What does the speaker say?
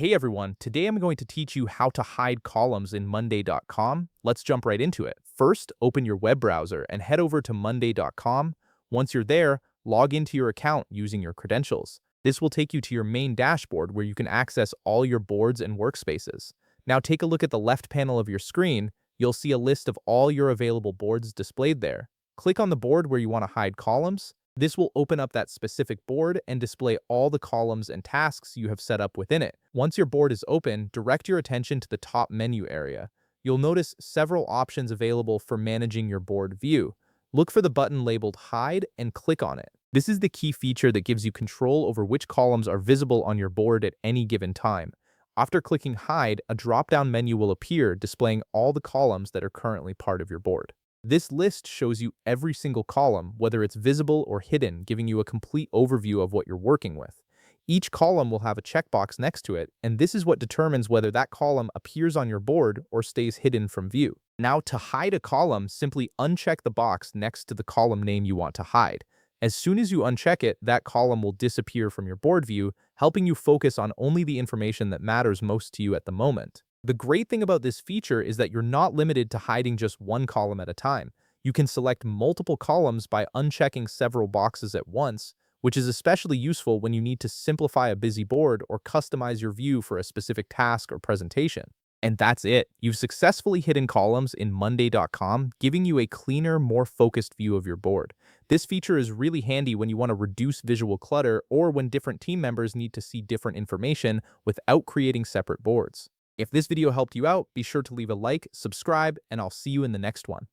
Hey everyone, today I'm going to teach you how to hide columns in monday.com. Let's jump right into it. First, open your web browser and head over to monday.com. Once you're there, log into your account using your credentials. This will take you to your main dashboard where you can access all your boards and workspaces. Now take a look at the left panel of your screen. You'll see a list of all your available boards displayed there. Click on the board where you want to hide columns. This will open up that specific board and display all the columns and tasks you have set up within it. Once your board is open, direct your attention to the top menu area. You'll notice several options available for managing your board view. Look for the button labeled Hide and click on it. This is the key feature that gives you control over which columns are visible on your board at any given time. After clicking Hide, a drop-down menu will appear displaying all the columns that are currently part of your board. This list shows you every single column, whether it's visible or hidden, giving you a complete overview of what you're working with. Each column will have a checkbox next to it, and this is what determines whether that column appears on your board or stays hidden from view. Now, to hide a column, simply uncheck the box next to the column name you want to hide. As soon as you uncheck it, that column will disappear from your board view, helping you focus on only the information that matters most to you at the moment. The great thing about this feature is that you're not limited to hiding just one column at a time. You can select multiple columns by unchecking several boxes at once, which is especially useful when you need to simplify a busy board or customize your view for a specific task or presentation. And that's it. You've successfully hidden columns in monday.com, giving you a cleaner, more focused view of your board. This feature is really handy when you want to reduce visual clutter or when different team members need to see different information without creating separate boards. If this video helped you out, be sure to leave a like, subscribe, and I'll see you in the next one.